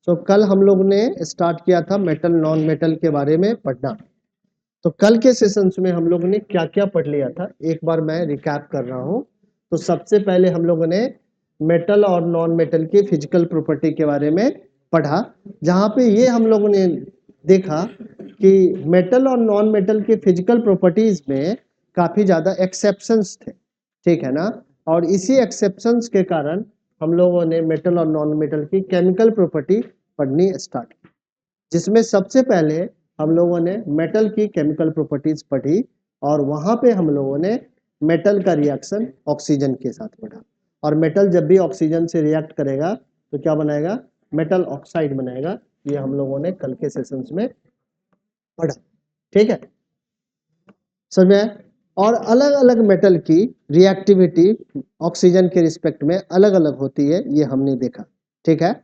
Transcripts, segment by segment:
तो कल हम लोग ने स्टार्ट किया था मेटल नॉन मेटल के बारे में पढ़ना। तो कल के सेशंस में हम लोगों ने क्या क्या पढ़ लिया था, एक बार मैं रिकैप कर रहा हूं। तो सबसे पहले हम लोगों ने मेटल और नॉन मेटल की फिजिकल प्रॉपर्टी के बारे में पढ़ा, जहां पे ये हम लोगों ने देखा कि मेटल और नॉन मेटल के फिजिकल प्रॉपर्टीज में काफी ज्यादा एक्सेप्शंस थे, ठीक है ना। और इसी एक्सेप्शंस के कारण हम लोगों ने मेटल और नॉन मेटल की केमिकल प्रॉपर्टी पढ़नी स्टार्ट की, जिसमें सबसे पहले हम लोगों ने मेटल की केमिकल प्रॉपर्टीज पढ़ी। और वहां पे हम लोगों ने मेटल का रिएक्शन ऑक्सीजन के साथ पढ़ा। और मेटल जब भी ऑक्सीजन से रिएक्ट करेगा तो क्या बनाएगा, मेटल ऑक्साइड बनाएगा। ये हम लोगों ने कल के सेशंस में पढ़ा, ठीक है, समझ में। और अलग अलग मेटल की रिएक्टिविटी ऑक्सीजन के रिस्पेक्ट में अलग अलग होती है, ये हमने देखा, ठीक है।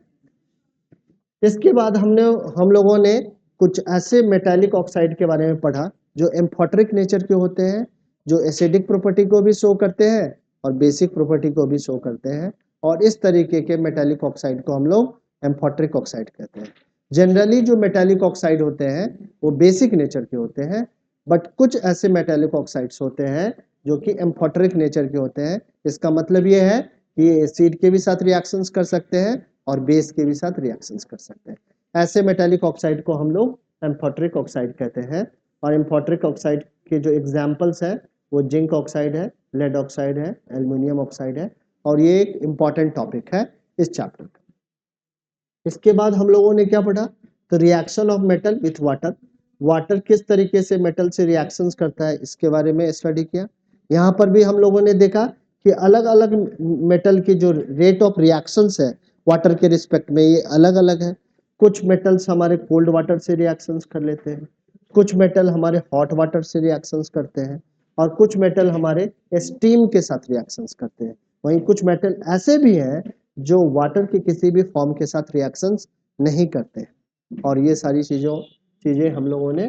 इसके बाद हम लोगों ने कुछ ऐसे मेटालिक ऑक्साइड के बारे में पढ़ा जो एम्फोटेरिक नेचर के होते हैं, जो एसिडिक प्रॉपर्टी को भी शो करते हैं और बेसिक प्रॉपर्टी को भी शो करते हैं। और इस तरीके के मेटालिक ऑक्साइड को हम लोग एम्फोटेरिक ऑक्साइड कहते हैं। जनरली जो मेटालिक ऑक्साइड होते हैं वो बेसिक नेचर के होते हैं, बट कुछ ऐसे मेटालिक ऑक्साइड्स होते हैं जो कि एम्फोटेरिक नेचर के होते हैं। इसका मतलब ये है कि ये एसिड के भी साथ रिएक्शंस कर सकते हैं और बेस के भी साथ रिएक्शंस कर सकते हैं। ऐसे मेटालिक ऑक्साइड को हम लोग एम्फोटेरिक ऑक्साइड कहते हैं। और एम्फोटेरिक ऑक्साइड के जो एग्जाम्पल्स हैं वो जिंक ऑक्साइड है, लेड ऑक्साइड है, एल्युमिनियम ऑक्साइड है। और ये एक इंपॉर्टेंट टॉपिक है इस चैप्टर का। इसके बाद हम लोगों ने क्या पढ़ा, तो reaction of metal with water. Water किस तरीके से मेटल से रिएक्शंस करता है इसके बारे में स्टडी किया। यहाँ पर भी हम लोगों ने देखा कि अलग अलग मेटल की जो रेट ऑफ रिएक्शंस है वाटर के रिस्पेक्ट में ये अलग अलग है। कुछ मेटल्स हमारे कोल्ड वाटर से रिएक्शंस कर लेते हैं, कुछ मेटल हमारे हॉट वाटर से रिएक्शंस करते हैं, और कुछ मेटल हमारे स्टीम के साथ रिएक्शंस करते हैं। वहीं कुछ मेटल ऐसे भी हैं जो वाटर के किसी भी फॉर्म के साथ रिएक्शंस नहीं करते हैं। और ये सारी चीजें हम लोगों ने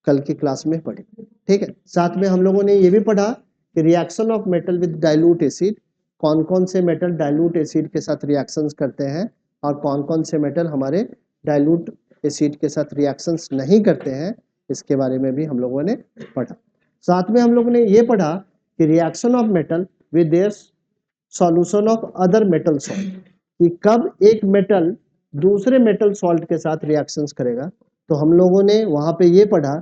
कल की क्लास में पढ़ी, ठीक है। साथ में हम लोगों ने ये भी पढ़ा कि reaction of metal with dilute acid, कौन कौन से मेटल डाइल्यूट एसिड के साथ रिएक्शंस करते हैं और कौन कौन से मेटल हमारे डाइल्यूट एसिड के साथ रिएक्शंस नहीं करते हैं, इसके बारे में भी हम लोगों ने पढ़ा। साथ में हम लोगों ने ये पढ़ा कि reaction of metal with their solution of other metal salt, कि कब एक मेटल दूसरे मेटल सॉल्ट के साथ रिएक्शंस करेगा। तो हम लोगों ने वहां पे ये पढ़ा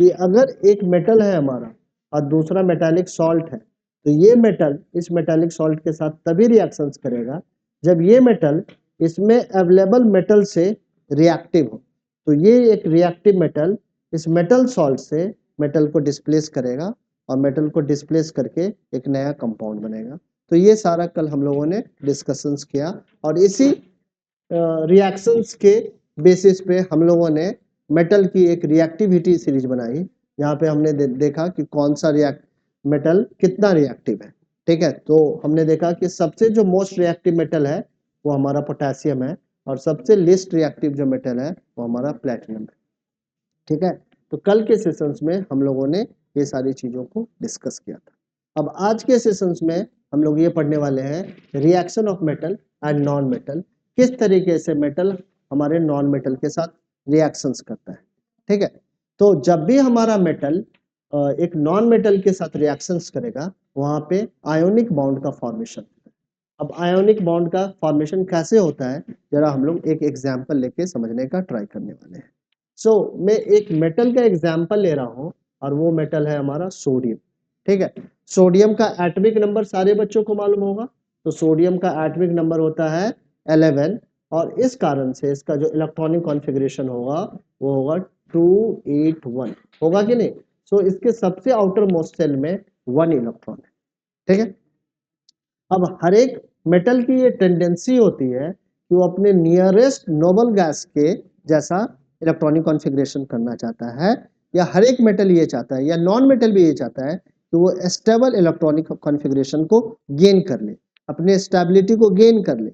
कि अगर एक मेटल है हमारा और दूसरा मेटालिक सॉल्ट है, तो ये मेटल इस मेटालिक सॉल्ट के साथ तभी रिएक्शंस करेगा जब ये मेटल इसमें अवेलेबल मेटल से रिएक्टिव हो। तो ये एक रिएक्टिव मेटल इस मेटल सॉल्ट से मेटल को डिस्प्लेस करेगा और मेटल को डिस्प्लेस करके एक नया कंपाउंड बनेगा। तो ये सारा कल हम लोगों ने डिस्कशंस किया और इसी रिएक्शंस के बेसिस पे हम लोगों ने मेटल की एक रिएक्टिविटी सीरीज बनाई, जहाँ पे हमने देखा कि कौन सा मेटल कितना रिएक्टिव है, ठीक है। तो हमने देखा कि सबसे जो मोस्ट रिएक्टिव मेटल है वो हमारा पोटेशियम है और सबसे लिस्ट रिएक्टिव जो मेटल है वो हमारा प्लेटिनम है, ठीक है। तो कल के सेशंस में हम लोगों ने ये सारी चीजों को डिस्कस किया था। अब आज के सेशंस में हम लोग ये पढ़ने वाले हैं reaction of metal and non metal, किस तरीके से मेटल हमारे नॉन मेटल के साथ रिएक्शंस करता है, ठीक है। तो जब भी हमारा मेटल एक नॉन मेटल के साथ रिएक्शंस करेगा वहां पे आयोनिक बॉन्ड का फॉर्मेशन। अब आयोनिक बॉन्ड का फॉर्मेशन कैसे होता है जरा हम लोग एक एग्जांपल लेके समझने का ट्राई करने वाले हैं। सो मैं एक मेटल का एग्जांपल ले रहा हूं और वो मेटल है हमारा सोडियम, ठीक है। सोडियम का एटॉमिक नंबर सारे बच्चों को मालूम होगा। तो सोडियम का एटॉमिक नंबर होता है 11 और इस कारण से इसका जो इलेक्ट्रॉनिक कॉन्फ़िगरेशन होगा वो होगा 281, होगा कि नहीं। सो इसके सबसे आउटर मोस्ट शेल में 1 इलेक्ट्रॉन है, ठीक है। अब हर एक मेटल की ये टेंडेंसी होती है कि वो अपने नियरेस्ट नोबल गैस के जैसा इलेक्ट्रॉनिक कॉन्फ़िगरेशन करना चाहता है, या हर एक मेटल ये चाहता है या नॉन मेटल भी ये चाहता है कि वो स्टेबल इलेक्ट्रॉनिक कॉन्फ़िगरेशन को गेन कर ले, अपने स्टेबिलिटी को गेन कर ले।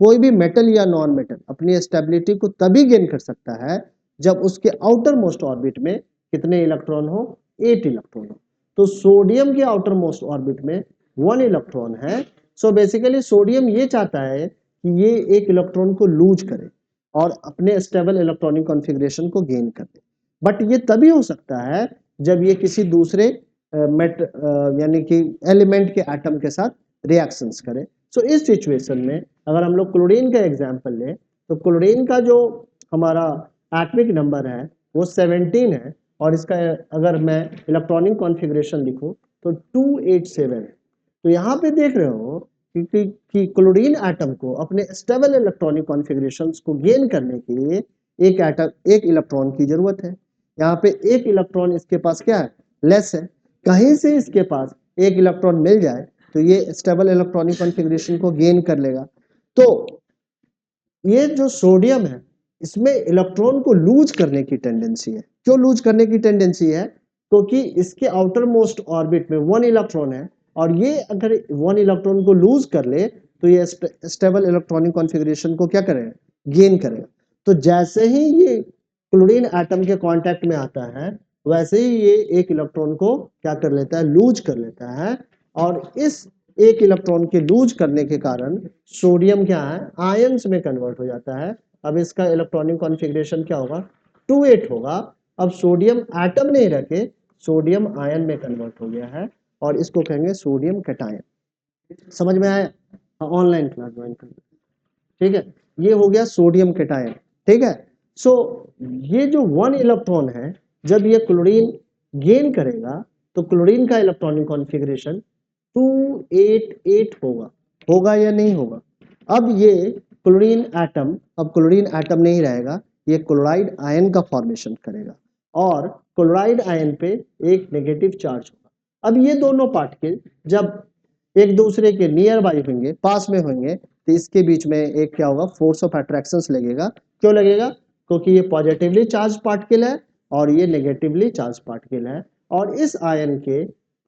कोई भी मेटल या नॉन मेटल अपनी स्टेबिलिटी को तभी गेन कर सकता है जब उसके आउटर मोस्ट ऑर्बिट में कितने इलेक्ट्रॉन हो, 8 इलेक्ट्रॉन हो। तो सोडियम के आउटर मोस्ट ऑर्बिट में 1 इलेक्ट्रॉन है। सो बेसिकली सोडियम ये चाहता है कि ये एक इलेक्ट्रॉन को लूज करे, और अपने स्टेबल इलेक्ट्रॉनिक कॉन्फ़िगरेशन को गेन कर ले। बट ये तभी हो सकता है जब ये किसी दूसरे यानी कि एलिमेंट के एटम के साथ रिएक्शंस करे। सो इस सिचुएशन में अगर हम लोग क्लोरीन का एग्जांपल लें तो क्लोरीन का जो हमारा एटॉमिक नंबर है वो 17 है और इसका अगर मैं इलेक्ट्रॉनिक कॉन्फ़िगरेशन लिखूं तो 287 है। तो यहाँ पे देख रहे हो कि क्लोरीन एटम को अपने स्टेबल इलेक्ट्रॉनिक कॉन्फ़िगरेशंस को गेन करने के लिए एक इलेक्ट्रॉन की जरूरत है। यहाँ पे एक इलेक्ट्रॉन इसके पास क्या है, लेस है। कहीं से इसके पास एक इलेक्ट्रॉन मिल जाए तो ये स्टेबल इलेक्ट्रॉनिक कॉन्फ़िगरेशन को गेन कर लेगा। तो ये जो सोडियम है इसमें इलेक्ट्रॉन को लूज करने की टेंडेंसी है। क्यों लूज करने की टेंडेंसी है? क्योंकि इसके आउटर मोस्ट ऑर्बिट में 1 इलेक्ट्रॉन है और ये अगर 1 इलेक्ट्रॉन को लूज कर ले तो ये स्टेबल इलेक्ट्रॉनिक कॉन्फ़िगरेशन को क्या करेगा, गेन करेगा। तो जैसे ही ये क्लोरीन एटम के कांटेक्ट में आता है वैसे ही ये एक इलेक्ट्रॉन को क्या कर लेता है, लूज कर लेता है। और इस एक इलेक्ट्रॉन के लूज करने के कारण सोडियम क्या है, आयंस में कन्वर्ट हो जाता है। अब इसका इलेक्ट्रॉनिक कॉन्फ़िगरेशन क्या होगा, 2,8 होगा। अब सोडियम एटम नहीं रखे, सोडियम आयन में कन्वर्ट हो गया है और इसको कहेंगे सोडियम कैटायन। समझ में आया? ऑनलाइन क्लास ज्वाइन कर, ठीक है। ये हो गया सोडियम कैटायन, ठीक है। सो ये जो 1 इलेक्ट्रॉन है जब ये क्लोरीन गेन करेगा तो क्लोरीन का इलेक्ट्रॉनिक कॉन्फ़िगरेशन 288 होगा या नहीं होगा? अब ये क्लोरीन एटम, अब क्लोरीन एटम नहीं रहेगा, ये क्लोराइड आयन का फॉर्मेशन करेगा और क्लोराइड आयन पे एक नेगेटिव चार्ज होगा। अब ये दोनों पार्टिकल जब एक दूसरे के नियर बाई होंगे, पास में होंगे, तो इसके बीच में एक क्या होगा, फोर्स ऑफ अट्रैक्शंस लगेगा। क्यों लगेगा? क्योंकि ये पॉजिटिवली चार्ज पार्टिकल है और ये नेगेटिवली चार्ज पार्टिकल है और इस आयन के,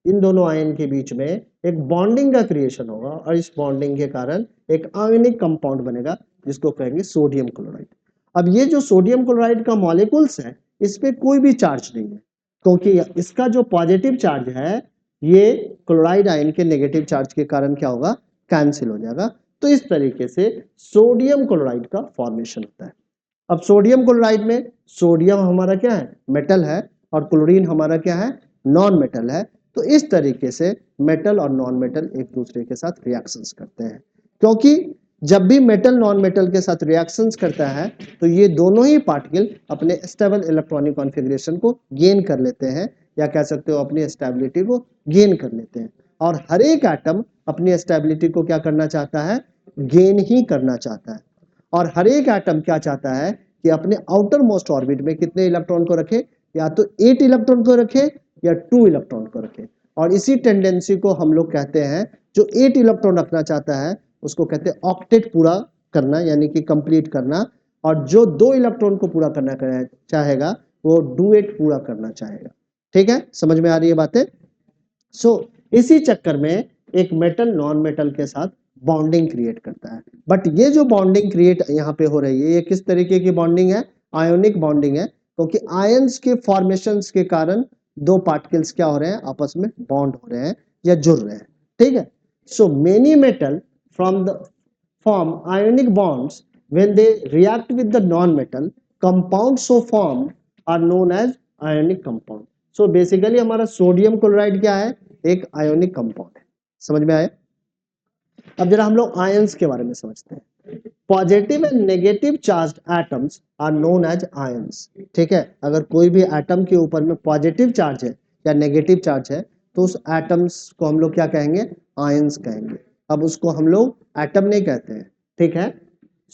इन दोनों आयन के बीच में एक बॉन्डिंग का क्रिएशन होगा और इस बॉन्डिंग के कारण एक आयनिक कंपाउंड बनेगा जिसको कहेंगे सोडियम क्लोराइड। अब ये जो सोडियम क्लोराइड का मॉलिक्यूल्स है इस पे कोई भी चार्ज नहीं है क्योंकि इसका जो पॉजिटिव चार्ज है ये क्लोराइड आयन के नेगेटिव चार्ज के कारण क्या होगा, कैंसिल हो जाएगा। तो इस तरीके से सोडियम क्लोराइड का फॉर्मेशन होता है। अब सोडियम क्लोराइड में सोडियम हमारा क्या है, मेटल है और क्लोरीन हमारा क्या है, नॉन मेटल है। तो इस तरीके से मेटल और नॉन मेटल एक दूसरे के साथ रिएक्शंस करते हैं। क्योंकि जब भी मेटल नॉन मेटल के साथ रिएक्शंस करता है तो ये दोनों ही पार्टिकल अपने स्टेबल इलेक्ट्रॉनिक कॉन्फ़िगरेशन को गेन कर लेते हैं या कह सकते हो अपनी स्टेबिलिटी को गेन कर लेते हैं। और हर एक एटम अपनी स्टेबिलिटी को क्या करना चाहता है, गेन ही करना चाहता है। और हर एक एटम क्या चाहता है कि अपने आउटर मोस्ट ऑर्बिट में कितने इलेक्ट्रॉन को रखे, या तो 8 इलेक्ट्रॉन को रखे या 2 इलेक्ट्रॉन को रखे। और इसी टेंडेंसी को हम लोग कहते हैं, जो 8 इलेक्ट्रॉन रखना चाहता है उसको कहते हैं ऑक्टेट पूरा करना यानी कि कंप्लीट करना, और जो 2 इलेक्ट्रॉन को पूरा करना चाहेगा वो डुएट पूरा करना चाहेगा। ठीक है, समझ में आ रही है बातें? इसी चक्कर में एक मेटल नॉन मेटल के साथ बॉन्डिंग क्रिएट करता है। बट ये जो बॉन्डिंग क्रिएट यहाँ पे हो रही है ये किस तरीके की बॉन्डिंग है, आयोनिक बॉन्डिंग है। क्योंकि आयंस के फॉर्मेशंस के कारण दो पार्टिकल्स क्या हो रहे हैं, आपस में बॉन्ड हो रहे हैं या जुड़ रहे हैं। ठीक है, so many metal from the form ionic bonds when they react with the non-metal compounds so formed are known as ionic compound. So basically हमारा सोडियम क्लोराइड क्या है, एक आयोनिक कंपाउंड है। समझ में आया? अब जरा हम लोग आयंस के बारे में समझते हैं। Positive and negative charged atoms are known as ions. ठीक है, अगर कोई भी एटम के ऊपर में पॉजिटिव चार्ज है या नेगेटिव चार्ज है तो उस एटम्स को हम लोग क्या कहेंगे, आयंस कहेंगे। अब उसको हम लोग एटम नहीं कहते हैं। ठीक है,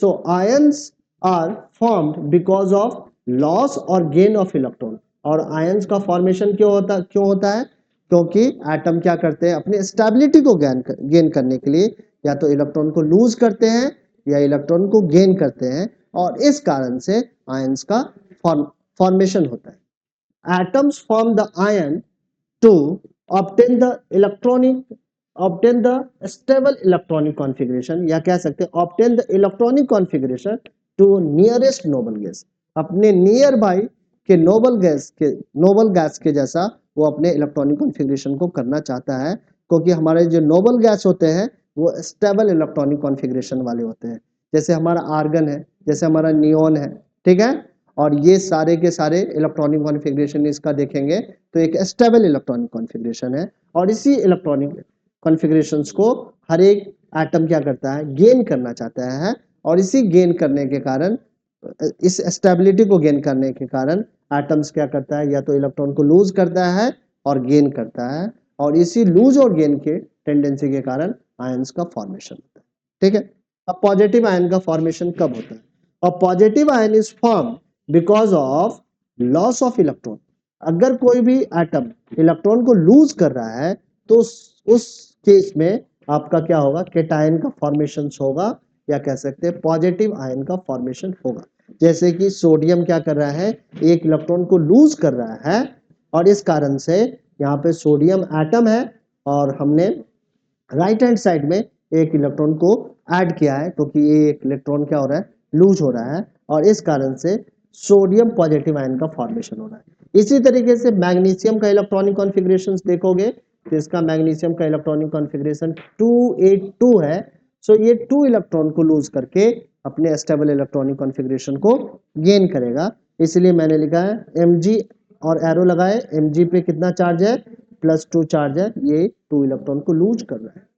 so ions are formed because of loss और गेन ऑफ इलेक्ट्रॉन। और आयंस का फॉर्मेशन क्यों होता है? क्योंकि एटम क्या करते हैं, अपनी स्टेबिलिटी को गेन करने के लिए या तो इलेक्ट्रॉन को लूज करते हैं या इलेक्ट्रॉन को गेन करते हैं, और इस कारण से आयंस का फॉर्मेशन होता है। Atoms form the ion to obtain the stable electronic configuration, या कह सकते हैं obtain the electronic configuration to nearest noble gas. अपने नियर बाई के नोबल गैस के जैसा वो अपने इलेक्ट्रॉनिक कॉन्फ़िगरेशन को करना चाहता है। क्योंकि हमारे जो नोबल गैस होते हैं वो स्टेबल इलेक्ट्रॉनिक कॉन्फ़िगरेशन वाले होते हैं। जैसे हमारा आर्गन है, जैसे हमारा नियोन है, ठीक है, और ये सारे के सारे इलेक्ट्रॉनिक कॉन्फ़िगरेशन इसका देखेंगे तो एक स्टेबल इलेक्ट्रॉनिक कॉन्फ़िगरेशन है, और इसी इलेक्ट्रॉनिक कॉन्फ़िगरेशंस को हर एक एटम क्या करता है, गेन करना चाहता है, और इसी गेन करने के कारण, इस स्टेबिलिटी को गेन करने के कारण एटम्स क्या करता है, या तो इलेक्ट्रॉन को लूज करता है और गेन करता है, और इसी लूज और गेन के टेंडेंसी के कारण आयंस का फॉर्मेशन होता है, ठीक है। अब पॉजिटिव आयन का फॉर्मेशन कब होता है? और positive ion is form because of loss of electron. अगर कोई भी एटम इलेक्ट्रॉन को लूज कर रहा है तो उस केस में आपका क्या होगा, केटायन का फॉर्मेशन होगा, या कह सकते हैं पॉजिटिव आयन का फॉर्मेशन होगा। जैसे कि सोडियम क्या कर रहा है, एक इलेक्ट्रॉन को लूज कर रहा है, और इस कारण से यहाँ पे सोडियम एटम है और हमने राइट हैंड साइड में एक इलेक्ट्रॉन को ऐड किया है, क्योंकि ये एक इलेक्ट्रॉन क्या हो रहा है, लूज हो रहा है, और इस कारण से सोडियम पॉजिटिव आयन का फॉर्मेशन हो रहा है। इसी तरीके से मैग्नीशियम का इलेक्ट्रॉनिक कॉन्फ़िगरेशन देखोगे तो इसका मैग्नीशियम का इलेक्ट्रॉनिक कॉन्फ़िगरेशन 282 है। सो ये 2 इलेक्ट्रॉन को लूज करके अपने स्टेबल इलेक्ट्रॉनिक कॉन्फ़िगरेशन को गेन करेगा, इसलिए मैंने लिखा है Mg और एरो लगाए, Mg पे कितना चार्ज है, +2 चार्ज है, ये 2 इलेक्ट्रॉन को लूज कर रहा है।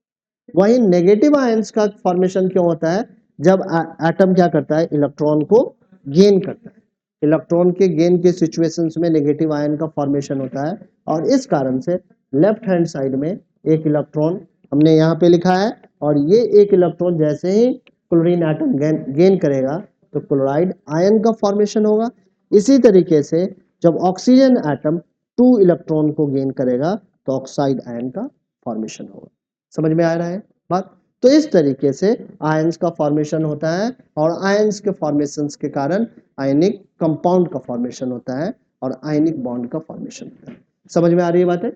वही नेगेटिव आयंस का फॉर्मेशन क्यों होता है, जब एटम क्या करता है, इलेक्ट्रॉन को गेन करता है। इलेक्ट्रॉन के गेन के सिचुएशंस में नेगेटिव आयन का फॉर्मेशन होता है, और इस कारण से लेफ्ट हैंड साइड में एक इलेक्ट्रॉन हमने यहाँ पे लिखा है, और ये एक इलेक्ट्रॉन जैसे ही क्लोरीन एटम गेन करेगा तो क्लोराइड आयन का फॉर्मेशन होगा। इसी तरीके से जब ऑक्सीजन एटम 2 इलेक्ट्रॉन को गेन करेगा तो ऑक्साइड आयन का फॉर्मेशन होगा। समझ में आ रहा है बात? तो इस तरीके से आयंस का फॉर्मेशन होता है, और आयंस के फॉर्मेशंस के कारण आयनिक कंपाउंड का फॉर्मेशन होता है, और आयनिक बॉन्ड का फॉर्मेशन होता है। समझ में आ रही है बातें?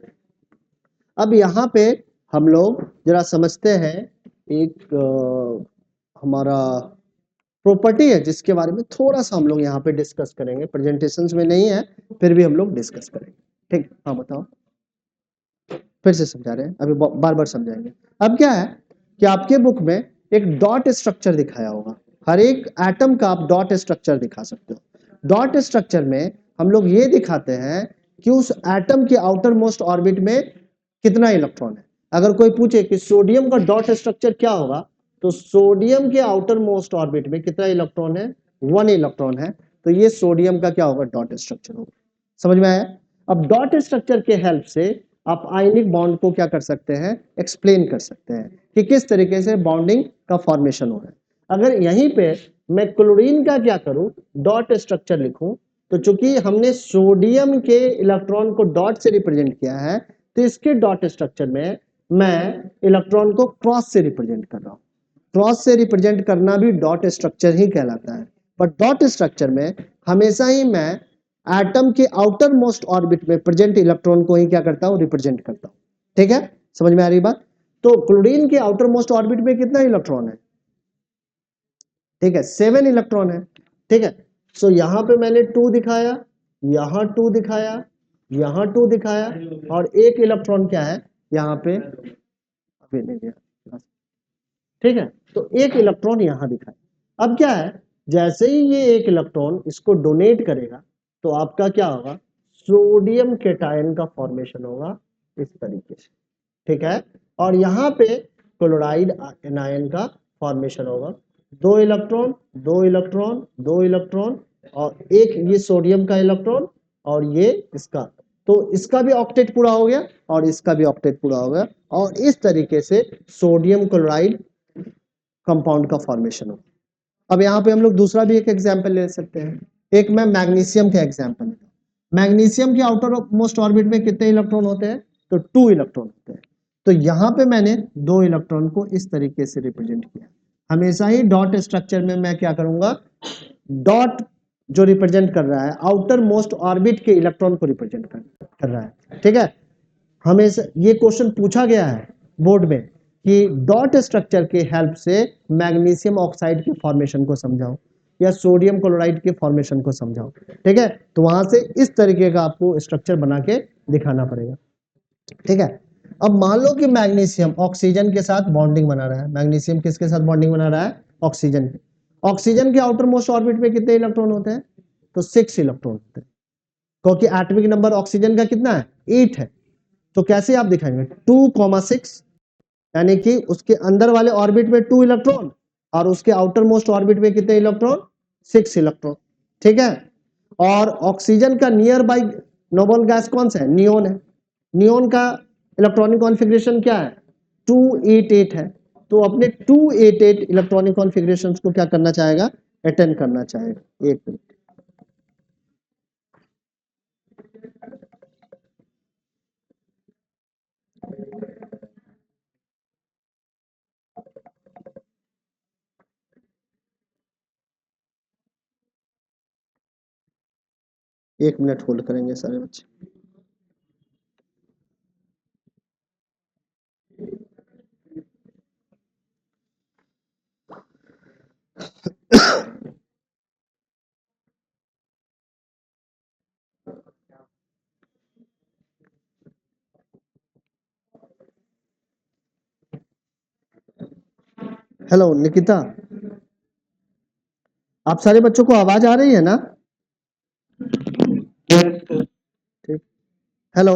अब यहाँ पे हम लोग जरा समझते हैं एक हमारा प्रॉपर्टी है जिसके बारे में थोड़ा सा हम लोग यहाँ पे डिस्कस करेंगे, प्रेजेंटेशंस में नहीं है फिर भी हम लोग डिस्कस करेंगे, ठीक? हाँ बताओ, फिर से समझा रहे हैं, अभी बार बार समझाएंगे। अब क्या है कि आपके बुक में एक डॉट स्ट्रक्चर दिखाया होगा, हर एक एटम का आप डॉट स्ट्रक्चर दिखा सकते हो। डॉट स्ट्रक्चर में हम लोग ये दिखाते हैं कि उस एटम के आउटर मोस्ट ऑर्बिट में कितना इलेक्ट्रॉन है। अगर कोई पूछे कि सोडियम का डॉट स्ट्रक्चर क्या होगा, तो सोडियम के आउटर मोस्ट ऑर्बिट में कितना इलेक्ट्रॉन है, 1 इलेक्ट्रॉन है, तो ये सोडियम का क्या होगा, डॉट स्ट्रक्चर होगा। समझ में आया? अब डॉट स्ट्रक्चर के हेल्प से आप आयनिक बॉन्ड को क्या कर सकते हैं, एक्सप्लेन कर सकते हैं कि किस तरीके से बॉन्डिंग का फॉर्मेशन हो रहा है। अगर यहीं पे मैं क्लोरीन का क्या करूं, डॉट स्ट्रक्चर लिखूं, तो चूंकि हमने सोडियम के इलेक्ट्रॉन को डॉट से रिप्रेजेंट किया है, तो इसके डॉट स्ट्रक्चर में मैं इलेक्ट्रॉन को क्रॉस से रिप्रेजेंट कर रहा हूं। क्रॉस से रिप्रेजेंट करना भी डॉट स्ट्रक्चर ही कहलाता है, बट डॉट स्ट्रक्चर में हमेशा ही मैं एटम के आउटर मोस्ट ऑर्बिट में प्रेजेंट इलेक्ट्रॉन को ही क्या करता हूं, रिप्रेजेंट करता हूं। ठीक है, समझ में आ रही बात? तो क्लोरीन के आउटर मोस्ट ऑर्बिट में कितना इलेक्ट्रॉन है? ठीक है, 7 इलेक्ट्रॉन है। ठीक है, सो यहां पे मैंने 2 दिखाया, यहां 2 दिखाया, यहां 2 दिखाया, और एक इलेक्ट्रॉन क्या है यहां पे, अभी नहीं दिया। ठीक है, तो एक इलेक्ट्रॉन यहां दिखाया। अब क्या है, जैसे ही ये एक इलेक्ट्रॉन इसको डोनेट करेगा तो आपका क्या होगा, सोडियम केटायन का फॉर्मेशन होगा इस तरीके से। ठीक है, और यहाँ पे क्लोराइड एनायन का फॉर्मेशन होगा। 2 इलेक्ट्रॉन, 2 इलेक्ट्रॉन, 2 इलेक्ट्रॉन, और एक ये सोडियम का इलेक्ट्रॉन, और ये इसका, तो इसका भी ऑक्टेट पूरा हो गया और इसका भी ऑक्टेट पूरा हो गया, और इस तरीके से सोडियम क्लोराइड कंपाउंड का फॉर्मेशन हो। अब यहाँ पे हम लोग दूसरा भी एक एग्जांपल ले सकते हैं। एक मैं मैग्नीशियम का एग्जांपल, मैग्नीशियम के आउटर मोस्ट ऑर्बिट में कितने इलेक्ट्रॉन होते हैं, तो 2 इलेक्ट्रॉन होते हैं। तो यहाँ पे मैंने 2 इलेक्ट्रॉन को इस तरीके से रिप्रेजेंट किया। हमेशा ही डॉट स्ट्रक्चर में मैं क्या करूंगा, डॉट जो रिप्रेजेंट कर रहा है आउटर मोस्ट ऑर्बिट के इलेक्ट्रॉन को रिप्रेजेंट कर रहा है। ठीक है, हमेशा ये क्वेश्चन पूछा गया है बोर्ड में कि डॉट स्ट्रक्चर के हेल्प से मैग्नीशियम ऑक्साइड के फॉर्मेशन को समझाओ या सोडियम क्लोराइड के फॉर्मेशन को समझाओ। ठीक है, तो वहां से इस तरीके का आपको स्ट्रक्चर बना के दिखाना पड़ेगा। ठीक है, अब मान लो कि मैग्नीशियम ऑक्सीजन के साथ बॉन्डिंग बना रहा है। मैग्नीशियम किसके साथ बॉन्डिंग बना रहा है, ऑक्सीजन। ऑक्सीजन के आउटर मोस्ट ऑर्बिट में कितने इलेक्ट्रॉन होते हैं? तो 6 इलेक्ट्रॉन होते हैं, क्योंकि एटॉमिक नंबर ऑक्सीजन का कितना है? 8 है। तो कैसे आप दिखाएंगे? 2,6, यानी कि उसके अंदर वाले ऑर्बिट में 2 इलेक्ट्रॉन और उसके आउटर मोस्ट ऑर्बिट में कितने इलेक्ट्रॉन? 6 इलेक्ट्रॉन। ठीक है। और ऑक्सीजन का नियर बाई नोबल गैस कौन सा है? नियोन है। नियोन का इलेक्ट्रॉनिक कॉन्फ़िगरेशन क्या है? 288 है। तो अपने 288 इलेक्ट्रॉनिक कॉन्फ़िगरेशन को क्या करना चाहेगा? अटेंड करना चाहेगा। एक मिनट, एक मिनट होल्ड करेंगे सारे बच्चे। हेलो निकिता, आप सारे बच्चों को आवाज आ रही है ना? ठीक। हेलो,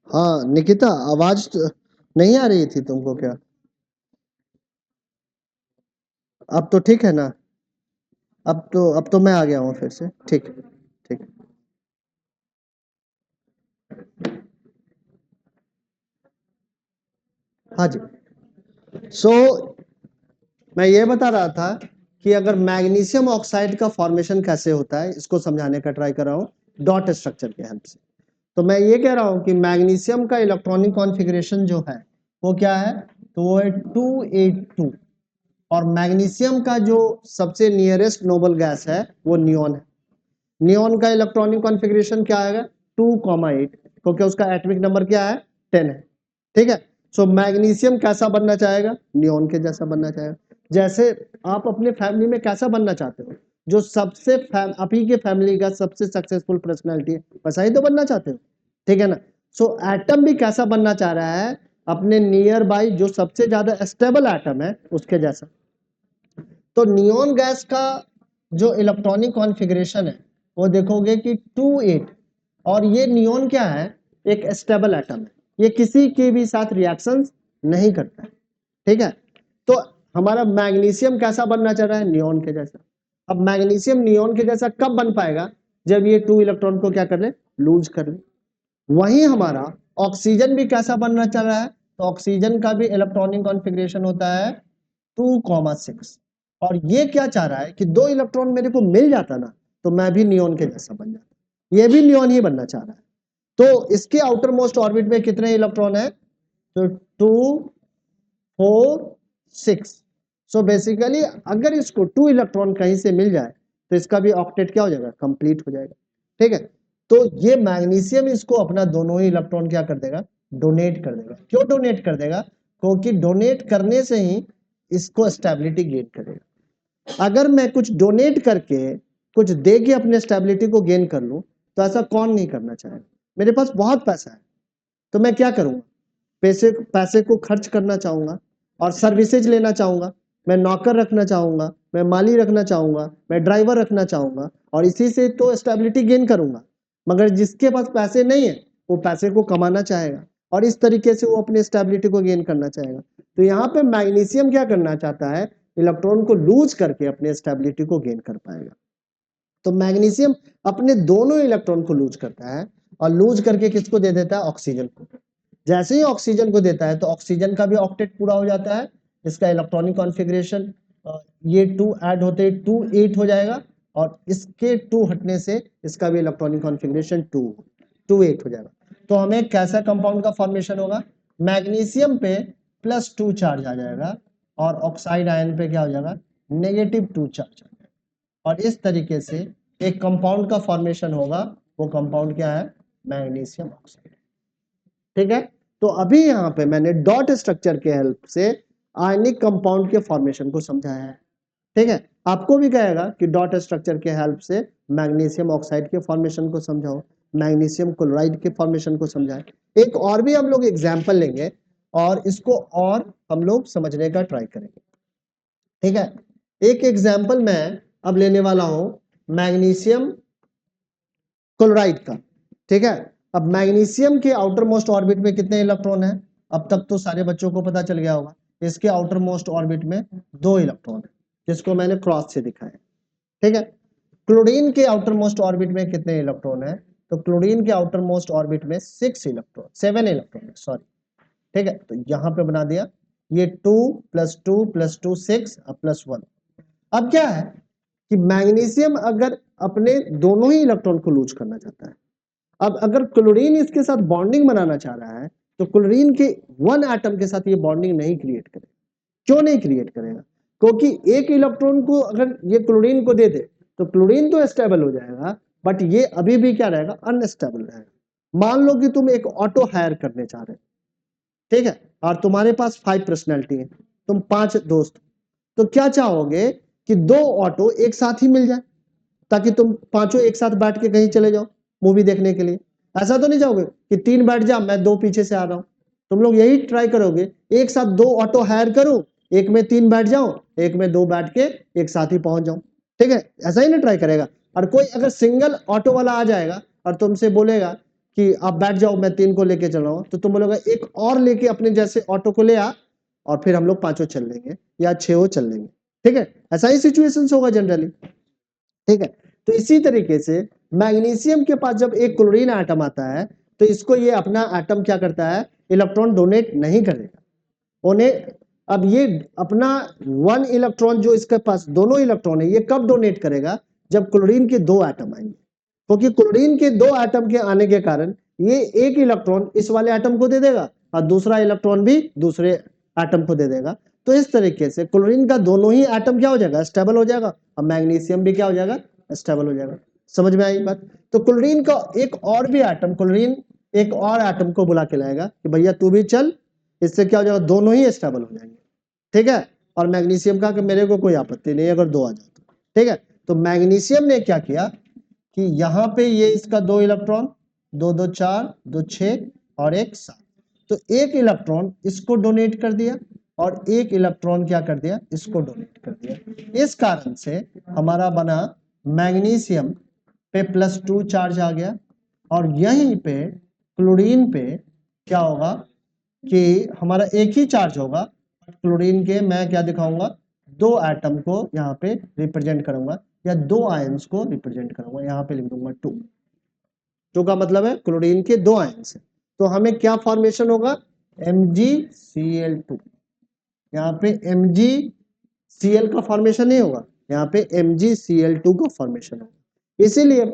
हाँ निकिता, आवाज नहीं आ रही थी तुमको क्या? अब तो ठीक है ना? अब तो मैं आ गया हूँ फिर से। ठीक है, ठीक। हाँ जी। सो मैं ये बता रहा था कि अगर मैग्नीशियम ऑक्साइड का फॉर्मेशन कैसे होता है, इसको समझाने का ट्राई कर रहा हूँ डॉट स्ट्रक्चर के हेल्प से। तो मैं ये कह रहा हूँ कि मैग्नीशियम का इलेक्ट्रॉनिक कॉन्फ़िगरेशन जो है वो क्या है? तो वो है 282। और मैग्नीशियम का जो सबसे नियरेस्ट नोबल गैस है वो नियोन है। नियोन का इलेक्ट्रॉनिक कॉन्फ़िगरेशन क्या आएगा? 2,8, क्योंकि उसका एटॉमिक नंबर क्या है? 10 है। ठीक है। सो मैग्नीशियम कैसा बनना चाहेगा? नियोन के जैसा बनना चाहेगा। जैसे आप अपने फैमिली में कैसा बनना चाहते हो? जो सबसे आप ही के फैमिली का सबसे सक्सेसफुल पर्सनालिटी है, वैसा ही तो बनना चाहते हो। ठीक है ना? सो एटम भी कैसा बनना चाह रहा है? अपने नियर बाई जो सबसे ज्यादा स्टेबल एटम है उसके जैसा। तो नियोन गैस का जो इलेक्ट्रॉनिक कॉन्फ़िगरेशन है वो देखोगे कि 2,8। और ये नियोन क्या है? एक स्टेबल एटम है, ये किसी के भी साथ रिएक्शंस नहीं करता है। ठीक है। तो हमारा मैग्नीशियम कैसा बनना चाह रहा है? नियोन के जैसा। अब मैग्नीशियम नियोन के जैसा कब बन पाएगा? जब ये 2 इलेक्ट्रॉन को क्या कर ले? लूज कर ले। वहीं हमारा ऑक्सीजन भी कैसा बनना चाह रहा है? तो ऑक्सीजन का भी इलेक्ट्रॉनिक कॉन्फ़िगरेशन होता है 2,6। और ये क्या चाह रहा है कि 2 इलेक्ट्रॉन मेरे को मिल जाता ना तो मैं भी नियोन के जैसा बन जाता। ये भी नियोन ही बनना चाह रहा है। तो इसके आउटर मोस्ट ऑर्बिट में कितने इलेक्ट्रॉन है? तो 2, 4, 6। सो बेसिकली अगर इसको 2 इलेक्ट्रॉन कहीं से मिल जाए तो इसका भी ऑक्टेट क्या हो जाएगा? कंप्लीट हो जाएगा। ठीक है। तो ये मैग्नीशियम इसको अपना दोनों ही इलेक्ट्रॉन क्या कर देगा? डोनेट कर देगा। क्यों डोनेट कर देगा? क्योंकि डोनेट करने से ही इसको स्टेबिलिटी गेन करेगा। अगर मैं कुछ डोनेट करके कुछ दे के अपने स्टेबिलिटी को गेन कर लूं तो ऐसा कौन नहीं करना चाहेगा? मेरे पास बहुत पैसा है तो मैं क्या करूंगा? पैसे पैसे को खर्च करना चाहूंगा और सर्विसेज लेना चाहूंगा। मैं नौकर रखना चाहूंगा, मैं माली रखना चाहूंगा, मैं ड्राइवर रखना चाहूंगा और इसी से तो स्टेबिलिटी गेन करूंगा। मगर जिसके पास पैसे नहीं है वो पैसे को कमाना चाहेगा और इस तरीके से वो अपनी स्टेबिलिटी को गेन करना चाहेगा। तो यहाँ पे मैग्नीशियम क्या करना चाहता है? इलेक्ट्रॉन को लूज करके अपने स्टेबिलिटी को गेन कर पाएगा। तो मैग्नीशियम अपने दोनों इलेक्ट्रॉन को लूज करता है और लूज करके किसको दे देता है? ऑक्सीजन को। जैसे ही ऑक्सीजन को देता है तो ऑक्सीजन का भी ऑक्टेट पूरा हो जाता है। इसका इलेक्ट्रॉनिक कॉन्फ़िगरेशन ये 2 ऐड होते 2,8 हो जाएगा और इसके 2 हटने से इसका भी इलेक्ट्रॉनिक कॉन्फ़िगरेशन 2,8 हो जाएगा। तो हमें कैसा कंपाउंड का फॉर्मेशन होगा? मैग्नीशियम पे +2 चार्ज आ जाएगा और ऑक्साइड आयन पे क्या हो जाएगा? -2 चार्ज आ जाएगा। और इस तरीके से एक कंपाउंड का फॉर्मेशन होगा। वो कंपाउंड क्या है? Magnesium oxide. ठीक है। तो अभी यहाँ पे मैंने डॉट स्ट्रक्चर के हेल्प से आयनिक कंपाउंड के फॉर्मेशन को समझाया है। ठीक है। आपको भी कहेगा कि डॉट स्ट्रक्चर के हेल्प से मैग्नीशियम ऑक्साइड के फॉर्मेशन को समझाओ, मैग्नीशियम क्लोराइड के फॉर्मेशन को समझाए। एक और भी हम लोग एग्जाम्पल लेंगे और इसको और हम लोग समझने का ट्राई करेंगे, ठीक है। एक एग्जाम्पल मैं अब लेने वाला हूं मैग्नीशियम क्लोराइड का, ठीक है। अब मैग्नीशियम के आउटर मोस्ट ऑर्बिट में कितने इलेक्ट्रॉन है? अब तक तो सारे बच्चों को पता चल गया होगा, इसके आउटर मोस्ट ऑर्बिट में 2 इलेक्ट्रॉन है, जिसको मैंने क्रॉस से दिखाया, ठीक है। क्लोरीन के आउटर मोस्ट ऑर्बिट में कितने इलेक्ट्रॉन है? तो क्लोरीन के आउटर मोस्ट ऑर्बिट में 7 इलेक्ट्रॉन, सॉरी, ठीक है। तो यहां पे बना दिया, ये 2 + 2 + 2 6 प्लस 1। अब क्या है कि मैग्नीशियम अगर अपने दोनों ही इलेक्ट्रॉन को लूज करना चाहता है, अब अगर क्लोरीन इसके साथ बॉन्डिंग बनाना चाह रहा है, तो क्लोरीन के 1 एटम के साथ ये बॉन्डिंग नहीं क्रिएट करेगा। क्यों नहीं क्रिएट करेगा? क्योंकि एक इलेक्ट्रॉन को अगर ये क्लोरीन को दे दे तो क्लोरीन तो स्टेबल हो जाएगा, बट ये अभी भी क्या रहेगा? अनस्टेबल रहेगा। मान लो कि तुम एक ऑटो हायर करने चाह रहे हो, ठीक है, और तुम्हारे पास 5 पर्सनैलिटी है, तुम 5 दोस्त, तो क्या चाहोगे कि 2 ऑटो एक साथ ही मिल जाए, ताकि तुम पांचों एक साथ बैठ के कहीं चले जाओ मूवी देखने के लिए। ऐसा तो नहीं चाहोगे कि 3 बैठ जा, मैं 2 पीछे से आ रहा हूं। तुम लोग यही ट्राई करोगे, एक साथ 2 ऑटो हायर करूं, एक में 3 बैठ जाऊं, एक में 2 बैठ के एक साथ ही पहुंच जाऊं, ठीक है। ऐसा ही ना ट्राई करेगा। और कोई अगर सिंगल ऑटो वाला आ जाएगा और तुमसे बोलेगा कि आप बैठ जाओ, मैं 3 को लेके चल रहा हूं, तो तुम बोलोगे एक और लेके अपने जैसे ऑटो को ले आ, और फिर हम लोग 5 चल लेंगे या 6 चल लेंगे, ठीक है। ऐसा ही सिचुएशन होगा जनरली, ठीक है। तो इसी तरीके से मैग्नीशियम के पास जब एक क्लोरीन एटम आता है, तो इसको ये अपना एटम क्या करता है? इलेक्ट्रॉन डोनेट नहीं करेगा उन्हें। अब ये अपना 1 इलेक्ट्रॉन जो इसके पास दोनों इलेक्ट्रॉन है, ये कब डोनेट करेगा? जब क्लोरीन के 2 एटम आएंगे, क्योंकि क्लोरीन के 2 एटम के आने के कारण ये एक इलेक्ट्रॉन इस वाले एटम को दे देगा और दूसरा इलेक्ट्रॉन भी दूसरे एटम को दे देगा। तो इस तरीके से क्लोरीन का दोनों ही एटम क्या हो जाएगा? स्टेबल हो जाएगा, और मैग्नीशियम भी क्या हो जाएगा? स्टेबल हो जाएगा। समझ में आई बात? तो क्लोरीन का एक और भी एटम, क्लोरीन एक और एटम को बुला के लाएगा कि भैया तू भी चल, इससे क्या हो जाएगा? दोनों ही स्टेबल हो जाएंगे, ठीक है। और मैग्नीशियम का कि मेरे को कोई आपत्ति नहीं अगर 2 आ जाए तो, ठीक है। तो मैग्नीशियम ने क्या किया कि यहां पे ये इसका 2 इलेक्ट्रॉन, 2 2 4 2 6 और 1 7, तो 1 इलेक्ट्रॉन इसको डोनेट कर दिया और 1 इलेक्ट्रॉन क्या कर दिया? इसको डोनेट कर दिया। इस कारण से हमारा बना मैग्नीशियम पे +2 चार्ज आ गया, और यहीं पे क्लोरीन पे क्या होगा कि हमारा एक ही चार्ज होगा। क्लोरीन के मैं क्या दिखाऊंगा? 2 एटम को यहाँ पे रिप्रेजेंट करूंगा, या 2 आयंस को रिप्रेजेंट करूंगा, यहाँ पे लिख दूंगा 2, जो का मतलब है क्लोरीन के 2 आयंस है। तो हमें क्या फॉर्मेशन होगा? MgCl2। यहाँ पे MgCl का फॉर्मेशन नहीं होगा, यहाँ पे MgCl2 का फॉर्मेशन होगा। इसीलिए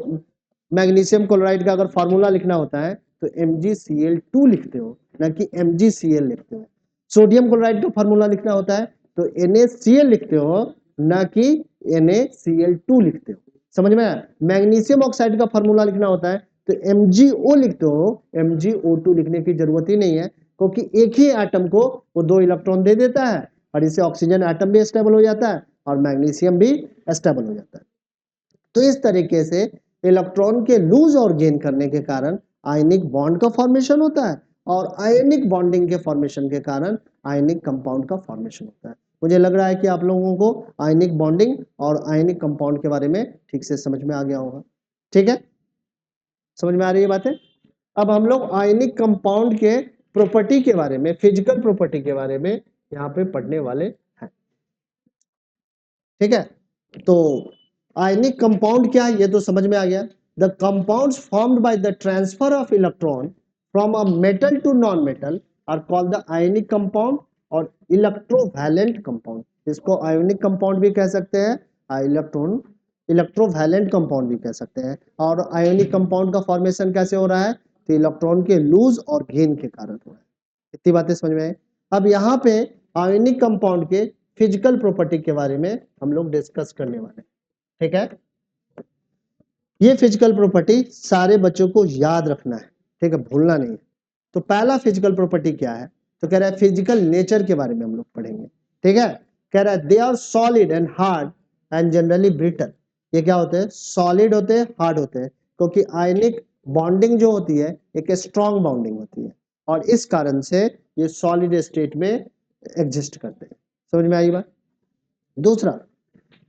मैग्नीशियम क्लोराइड का अगर फॉर्मूला लिखना होता है तो MgCl2 लिखते हो, ना कि MgCl लिखते हो। सोडियम क्लोराइड का फॉर्मूला लिखना होता है तो NaCl लिखते हो, ना कि NaCl2 लिखते हो। समझ में आया? मैग्नीशियम ऑक्साइड का फॉर्मूला लिखना होता है तो MgO लिखते हो, MgO2 लिखने की जरूरत ही नहीं है, क्योंकि एक ही एटम को वो 2 इलेक्ट्रॉन दे देता है, और इससे ऑक्सीजन एटम भी स्टेबल हो जाता है और मैग्नीशियम भी स्टेबल हो जाता है। तो इस तरीके से इलेक्ट्रॉन के लूज और गेन करने के कारण आयनिक बॉन्ड का फॉर्मेशन होता है, और आयनिक बॉन्डिंग के फॉर्मेशन के कारण आयनिक कंपाउंड का फॉर्मेशन होता है। मुझे लग रहा है कि आप लोगों को आयनिक बॉन्डिंग और आयनिक कंपाउंड के बारे में ठीक से समझ में आ गया होगा, ठीक है। समझ में आ रही है बातें? अब हम लोग आयनिक कंपाउंड के प्रॉपर्टी के बारे में, फिजिकल प्रॉपर्टी के बारे में यहाँ पे पढ़ने वाले हैं, ठीक है। तो आयनिक कंपाउंड क्या है ये तो समझ में आ गया। The compounds formed by the transfer of electron from a metal to non metal are called the ionic compound और इलेक्ट्रोवैलेंट कंपाउंड। इसको आयनिक कंपाउंड भी कह सकते हैं, इलेक्ट्रोवैलेंट कंपाउंड भी कह सकते हैं। और आयनिक कंपाउंड का फॉर्मेशन कैसे हो रहा है? तो इलेक्ट्रॉन के लूज और गेन के कारण हो रहा है। इतनी बातें समझ में आई। अब यहाँ पे आयनिक कंपाउंड के फिजिकल प्रॉपर्टी के बारे में हम लोग डिस्कस करने वाले हैं, ठीक है। ये फिजिकल प्रॉपर्टी सारे बच्चों को याद रखना है, ठीक है, भूलना नहीं है। तो पहला फिजिकल प्रॉपर्टी क्या है? तो कह रहा है फिजिकल नेचर के बारे में हम लोग पढ़ेंगे, ठीक है। कह रहा है they are solid and hard and generally brittle. ये क्या होते हैं? सॉलिड होते हैं, हार्ड होते हैं, क्योंकि आयनिक बॉन्डिंग जो होती है एक स्ट्रॉन्ग बॉन्डिंग होती है और इस कारण से ये सॉलिड स्टेट में एग्जिस्ट करते हैं। समझ में आई बात? दूसरा,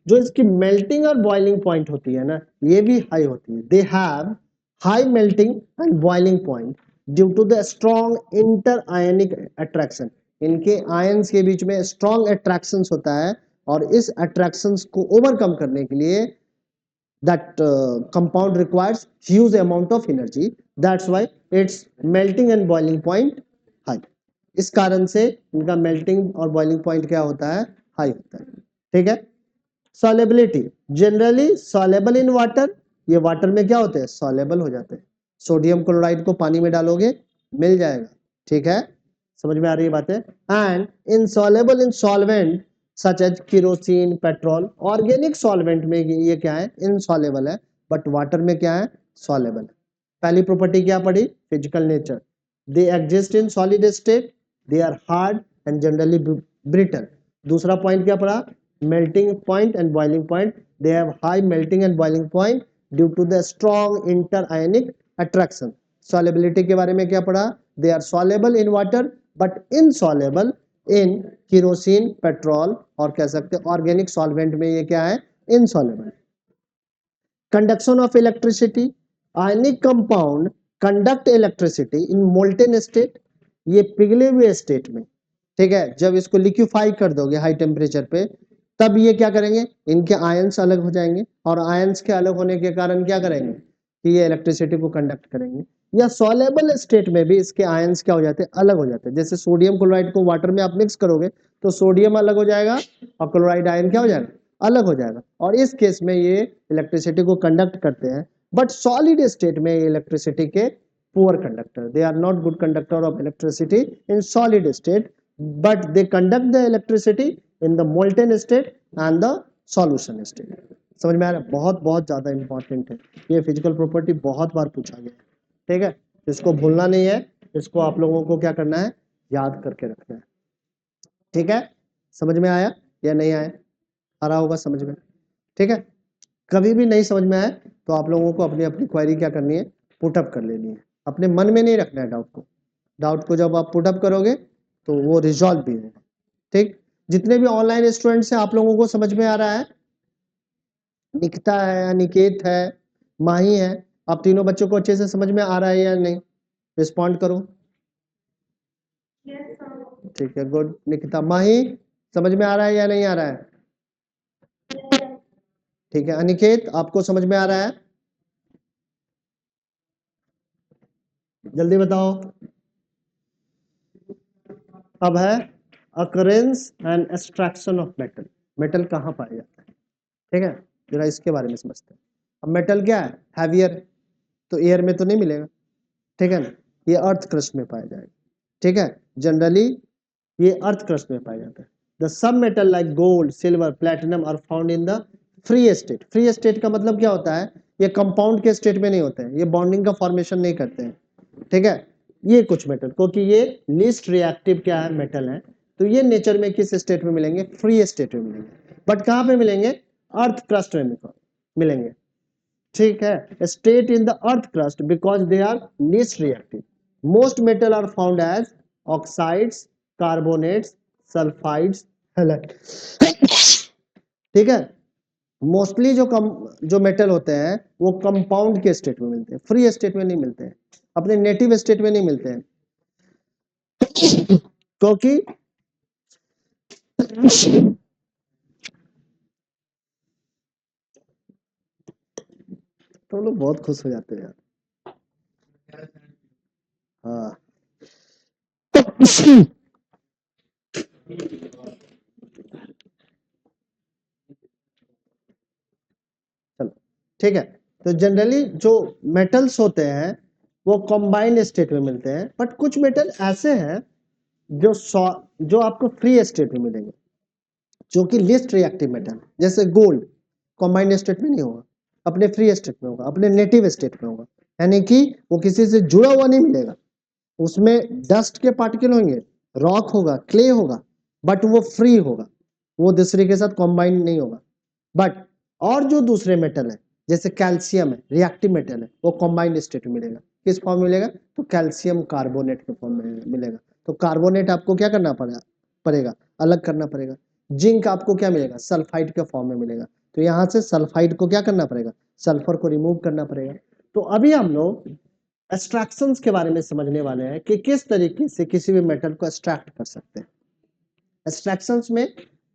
जो इसकी मेल्टिंग और बॉइलिंग पॉइंट होती है ना, ये भी हाई होती है। They have high melting and boiling point due to the strong inter ionic attraction. इनके आयंस के बीच में स्ट्रॉन्ग अट्रैक्शन होता है और इस अट्रैक्शन को ओवरकम करने के लिए that compound requires huge amount of energy. That's why its melting and boiling point high. इस कारण से इनका मेल्टिंग और बॉइलिंग पॉइंट क्या होता है? हाई होता है। ठीक है। Solubility, generally soluble in water. ये वाटर में क्या होते हैं? सॉलेबल हो जाते हैं। सोडियम क्लोराइड को पानी में डालोगे मिल जाएगा। ठीक है, समझ में आ रही है बातें? And insoluble in solvent such as kerosene, petrol. Organic solvent में ये क्या है? इनसॉलेबल है, बट वाटर में क्या है? सॉलेबल है। पहली प्रॉपर्टी क्या पढ़ी? Physical nature. They exist in solid state, they are hard and generally brittle. दूसरा पॉइंट क्या पढ़ा? melting point and boiling point. They have high melting and boiling point due to the strong interionic attraction. Solubility के बारे में क्या पढ़ा? They are soluble in water but insoluble in kerosene, petrol और कह सकते हैं organic solvent में ये क्या है? Insoluble. Conduction of electricity. Ionic compound conduct electricity in molten state. ये पिघले हुए स्टेट में, ठीक है, जब इसको लिक्विफाई कर दोगे हाई टेम्परेचर पे, तब ये क्या करेंगे? इनके आयंस अलग हो जाएंगे और आयंस के अलग होने के कारण क्या करेंगे कि ये इलेक्ट्रिसिटी को कंडक्ट करेंगे। या सॉलेबल स्टेट में भी इसके आयंस क्या हो जाते हैं? अलग हो जाते हैं। जैसे सोडियम क्लोराइड को वाटर में आप मिक्स करोगे तो सोडियम अलग हो जाएगा और क्लोराइड आयन क्या हो जाएगा? अलग हो जाएगा और इस केस में ये इलेक्ट्रिसिटी को कंडक्ट करते हैं। बट सॉलिड स्टेट में ये इलेक्ट्रिसिटी के poor conductor, they are not good conductor of electricity in solid state, but they conduct the electricity in the molten state and the solution state. समझ में आ रहा है? बहुत बहुत ज्यादा इंपॉर्टेंट है ये फिजिकल प्रॉपर्टी, बहुत बार पूछा गया है। ठीक है, इसको भूलना नहीं है, इसको आप लोगों को क्या करना है? याद करके रखना है। ठीक है, समझ में आया या नहीं आया? आ रहा होगा समझ में? ठीक है, कभी भी नहीं समझ में आए तो आप लोगों को अपनी अपनी क्वेरी क्या करनी है? पुटअप कर लेनी है। अपने मन में नहीं रखना है डाउट को। डाउट को जब आप पुटअप करोगे तो वो रिजॉल्व भी होगा। ठीक, जितने भी ऑनलाइन स्टूडेंट्स हैं आप लोगों को समझ में आ रहा है? निकिता है, अनिकेत है, माही है, आप तीनों बच्चों को अच्छे से समझ में आ रहा है या नहीं? रिस्पॉन्ड करो। ठीक है, गुड। निकिता, माही समझ में आ रहा है या नहीं आ रहा है? ठीक है, अनिकेत आपको समझ में आ रहा है? जल्दी बताओ। अब है occurrence and extraction of metal. Metal कहाँ पाया जाता है? ठीक है, जरा इसके बारे में समझते हैं। अब मेटल क्या है? हैवियर, तो एयर में तो नहीं मिलेगा, ठीक है ना, ये अर्थ क्रस्ट में पाया जाएगा। ठीक है, जनरली ये अर्थ क्रस्ट में पाया जाता है। द सब metal like gold, silver, platinum are found in the free state. Free state का मतलब क्या होता है? ये कंपाउंड के स्टेट में नहीं होते हैं, ये बॉन्डिंग का फॉर्मेशन नहीं करते हैं। ठीक है, ये कुछ मेटल, क्योंकि ये लीस्ट रिएक्टिव क्या है? मेटल है, तो ये नेचर में किस स्टेट में मिलेंगे? फ्री स्टेट में मिलेंगे। बट कहाँ पे मिलेंगे? अर्थ क्रस्ट में मिलेंगे। ठीक है, state in the earth crust because they are least reactive. Most metal are found as oxides, carbonates, sulphides, ठीक है, मोस्टली जो मेटल होते हैं वो कंपाउंड के स्टेट में मिलते हैं, फ्री स्टेट में नहीं मिलते हैं, अपने नेटिव स्टेट में नहीं मिलते हैं, क्योंकि तो लोग बहुत खुश हो जाते हैं यार। हाँ चलो ठीक है, तो जनरली जो मेटल्स होते हैं वो कॉम्बाइंड स्टेट में मिलते हैं, बट कुछ मेटल ऐसे हैं जो जो आपको फ्री स्टेट में मिलेंगे, जो कि लिस्ट रिएक्टिव मेटल, जैसे गोल्ड कॉम्बाइंड स्टेट में नहीं होगा, अपने फ्री स्टेट में होगा, अपने नेटिव स्टेट में होगा, यानी कि वो किसी से जुड़ा हुआ नहीं मिलेगा। उसमें डस्ट के पार्टिकल होंगे, रॉक होगा, क्ले होगा, बट वो फ्री होगा, वो दूसरे के साथ कॉम्बाइंड नहीं होगा। बट और जो दूसरे मेटल है जैसे कैल्शियम है, रिएक्टिव मेटल है, वो कंबाइंड स्टेट में मिलेगा। किस फॉर्म में मिलेगा? तो कैल्शियम कार्बोनेट के फॉर्म में मिलेगा। तो कार्बोनेट आपको क्या करना पड़ेगा, अलग करना पड़ेगा। जिंक आपको क्या मिलेगा? सल्फाइड के फॉर्म में मिलेगा। तो यहाँ से सल्फाइड को क्या करना पड़ेगा? सल्फर को रिमूव करना पड़ेगा। तो अभी हम लोग एक्सट्रैक्शंस के बारे में समझने वाले हैं कि किस तरीके से किसी भी मेटल को एक्सट्रैक्ट कर सकते हैं। एक्सट्रैक्शंस में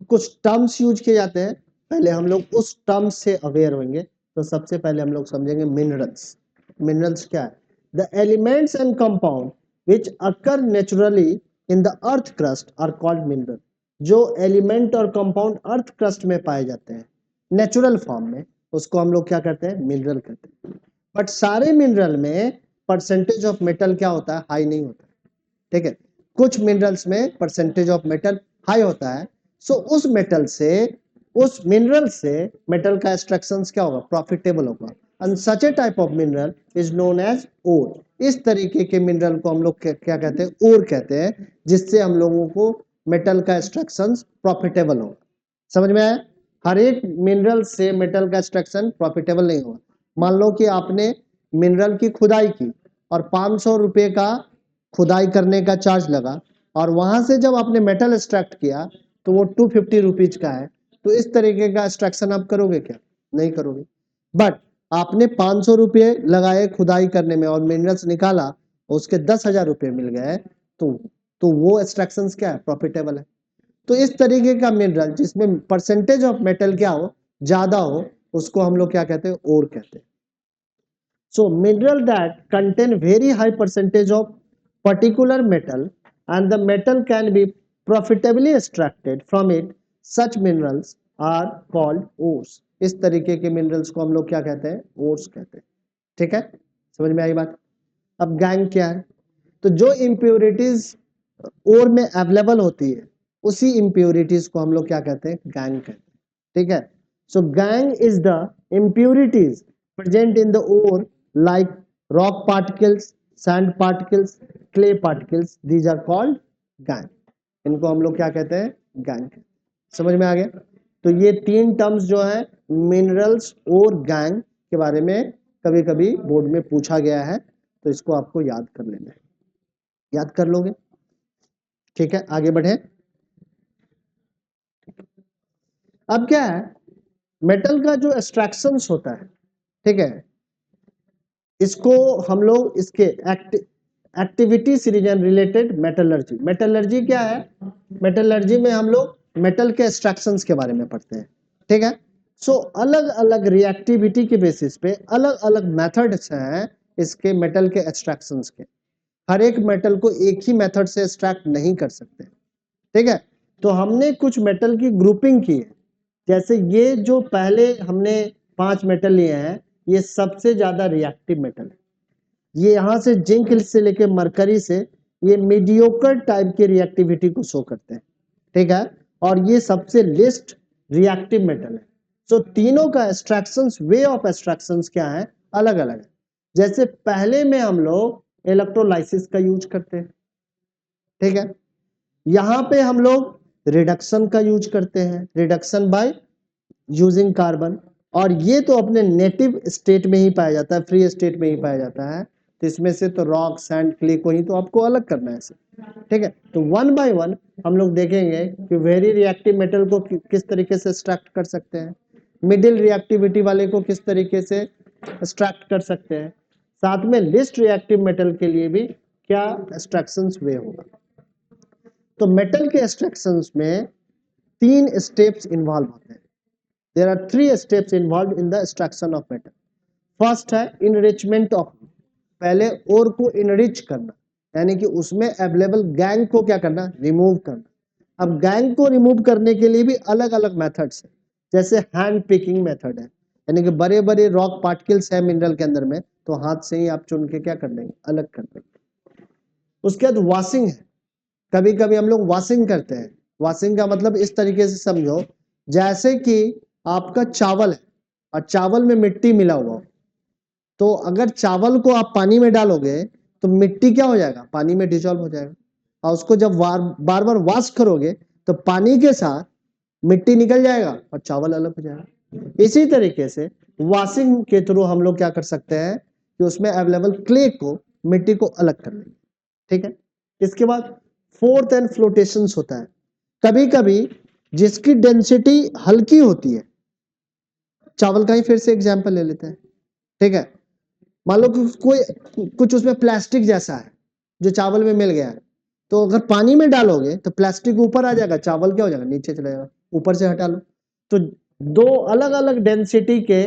कुछ टर्म्स यूज किए जाते हैं, पहले हम लोग उस टर्म्स से अवेयर होंगे। तो सबसे पहले हम लोग समझेंगे मिनरल्स। मिनरल्स क्या है? The elements and compound which occur naturally in the earth crust are called mineral. जो एलिमेंट और कंपाउंड अर्थ क्रस्ट में पाए जाते हैं नेचुरल फॉर्म में, उसको हम लोग क्या करते हैं? मिनरल कहते हैं। बट सारे मिनरल में परसेंटेज ऑफ मेटल क्या होता है? हाई नहीं होता। ठीक है, कुछ मिनरल्स में परसेंटेज ऑफ मेटल हाई होता है। सो उस मेटल से, उस मिनरल से मेटल का एक्सट्रैक्शन क्या होगा? प्रॉफिटेबल होगा। And such a type of mineral is known as ore. इस तरीके के मिनरल को हम लोग क्या कहते हैं? ओर कहते हैं, जिससे हम लोगों को मेटल का एक्सट्रैक्शन प्रॉफिटेबल होगा। समझ में आया? हर एक मिनरल से मेटल का एक्सट्रैक्शन प्रॉफिटेबल नहीं होगा। मान लो कि आपने मिनरल की खुदाई की और 500 रुपए का खुदाई करने का चार्ज लगा, और वहां से जब आपने मेटल एक्सट्रैक्ट किया तो वो 250 रुपीज का है। तो इस तरीके का एक्सट्रैक्शन आप करोगे क्या? नहीं करोगे। बट आपने 500 रुपये लगाए खुदाई करने में और मिनरल्स निकाला, उसके 10,000 रुपये मिल गए, तो वो एक्सट्रैक्शन क्या है? प्रॉफिटेबल है। तो इस तरीके का मिनरल जिसमें परसेंटेज ऑफ मेटल क्या हो? ज्यादा हो, उसको हम लोग क्या कहते हैं? ओर कहते हैं। So mineral that contain very high percentage of particular metal and the metal can be profitably extracted from it, such minerals are called ores. इस तरीके के मिनरल्स को हम लोग क्या कहते हैं? ओर्स कहते हैं। ठीक है, समझ में आई बात? अब गैंग क्या है? तो जो इम्प्योरिटीज ओर में अवेलेबल होती है, उसी इम्प्योरिटीज को हम लोग क्या कहते हैं? गैंग कहते हैं। ठीक है, so gangue is the impurities present in the ore like rock particles, sand particles, clay particles, these are called gang. इनको हम लोग क्या कहते हैं? गैंग। समझ में आ गया? तो ये तीन टर्म्स जो है मिनरल्स और गैंग के बारे में कभी कभी बोर्ड में पूछा गया है, तो इसको आपको याद कर लेना है। याद कर लोगे? ठीक है, आगे बढ़े। अब क्या है, मेटल का जो एक्सट्रैक्शंस होता है, ठीक है, इसको हम लोग इसके एक्टिविटी सीरीजन रिलेटेड मेटलर्जी। मेटलर्जी क्या है? मेटलर्जी में हम लोग मेटल के एक्सट्रैक्शंस के बारे में पढ़ते हैं। ठीक है, सो अलग अलग रिएक्टिविटी के बेसिस पे अलग अलग मेथड्स हैं इसके मेटल के एक्सट्रैक्शंस के। हर एक मेटल को एक ही मेथड से एक्सट्रैक्ट नहीं कर सकते। ठीक है, तो हमने कुछ मेटल की ग्रुपिंग की है। जैसे ये जो पहले हमने 5 मेटल लिए हैं, ये सबसे ज्यादा रिएक्टिव मेटल है। ये यहाँ से जिंक से लेके मरकरी से ये मीडियोकर टाइप की रिएक्टिविटी को शो करते हैं। ठीक है, और ये सबसे लिस्ट रिएक्टिव मेटल है। सो तीनों का एक्सट्रैक्शंस, वे ऑफ एक्सट्रैक्शंस क्या है? अलग अलग है। जैसे पहले में हम लोग इलेक्ट्रोलाइसिस का यूज करते हैं। ठीक है, यहाँ पे हम लोग रिडक्शन का यूज करते हैं, रिडक्शन बाय यूजिंग कार्बन। और ये तो अपने नेटिव स्टेट में ही पाया जाता है, फ्री स्टेट में ही पाया जाता है। तो इसमें से तो रॉक, सैंड, क्ले को ही तो आपको अलग करना है। ठीक है, तो वन बाय वन हम लोग देखेंगे कि वेरी रिएक्टिव मेटल को किस तरीके से एक्सट्रैक्ट कर सकते हैं, मिडिल रिएक्टिविटी वाले को किस तरीके से एक्सट्रैक्ट कर सकते हैं, साथ में लिस्ट रिएक्टिव मेटल के लिए भी क्या एक्सट्रैक्शंस वे होगा। तो मेटल के एक्सट्रैक्शंस में 3 स्टेप्स इन्वॉल्व होते हैं। There are 3 steps involved in the extraction of metal. First है enrichment of, पहले ओर को इनरिच करना, यानी कि उसमें अवेलेबल गैंग को क्या करना? रिमूव करना। अब गैंग को रिमूव करने के लिए भी अलग अलग मेथड्स है। जैसे हैंड पिकिंग मेथड है, यानी कि बड़े बड़े रॉक पार्टिकल्स है मिनरल के अंदर में, तो हाथ से ही आप चुन के क्या कर देंगे? अलग कर देंगे। उसके बाद वॉशिंग है। कभी कभी हम लोग वॉशिंग करते हैं। वॉशिंग का मतलब इस तरीके से समझो, जैसे कि आपका चावल है और चावल में मिट्टी मिला हुआ, तो अगर चावल को आप पानी में डालोगे तो मिट्टी क्या हो जाएगा? पानी में डिसॉल्व हो जाएगा। और उसको जब बार बार वॉश करोगे तो पानी के साथ मिट्टी निकल जाएगा और चावल अलग हो जाएगा। इसी तरीके से वॉशिंग के थ्रू हम लोग क्या कर सकते हैं कि उसमें अवेलेबल क्ले को, मिट्टी को अलग कर लेंगे, ठीक है। इसके बाद फोर्थ एंड फ्लोटेशंस होता है। कभी कभी जिसकी डेंसिटी हल्की होती है, चावल का ही फिर से एग्जांपल ले लेते हैं, ठीक है। मान लो कि कोई कुछ उसमें प्लास्टिक जैसा है जो चावल में मिल गया है, तो अगर पानी में डालोगे तो प्लास्टिक ऊपर आ जाएगा, चावल क्या हो जाएगा, नीचे चला जाएगा, ऊपर से हटा लो। तो दो अलग अलग डेंसिटी के,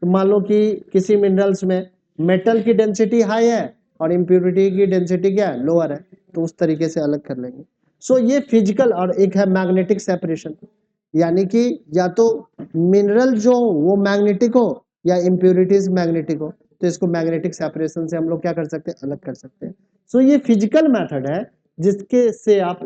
मान लो कि किसी मिनरल्स में मेटल की डेंसिटी हाई है और इम्प्योरिटी की डेंसिटी क्या है, लोअर है, तो उस तरीके से अलग कर लेंगे। सो ये फिजिकल, और एक है मैग्नेटिक सेपरेशन, यानी कि या तो मिनरल जो वो मैग्नेटिक हो या इम्प्योरिटीज मैग्नेटिक हो, तो इसको मैग्नेटिक सेपरेशन से हम लोग क्या कर सकते हैं, अलग कर सकते हैं। सो ये फिजिकल मेथड है जिसके से आप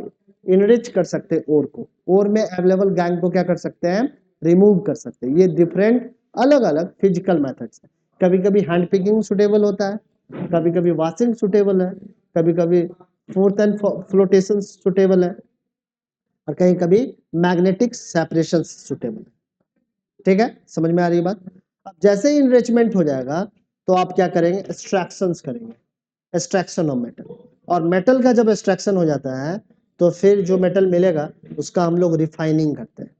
इनरिच कर सकते हैं ओर को, ओर में अवेलेबल गैंग को क्या कर सकते हैं, रिमूव कर सकते हैं। ये डिफरेंट अलग अलग फिजिकल मेथड्स है। कभी कभी हैंड पिकिंग सुटेबल होता है, कभी कभी वॉशिंग सुटेबल है, कभी कभी फोर्थ एंड फ्लोटेशन सुटेबल है, और कहीं कभी मैग्नेटिक सेपरेशन सुटेबल है, ठीक है। समझ में आ रही बात। अब जैसे ही इनरिचमेंट हो जाएगा तो आप क्या करेंगे, एक्सट्रैक्शंस करेंगे, एक्सट्रैक्शन ऑफ मेटल। और मेटल का जब एक्सट्रैक्शन हो जाता है तो फिर जो मेटल मिलेगा उसका हम लोग रिफाइनिंग करते हैं।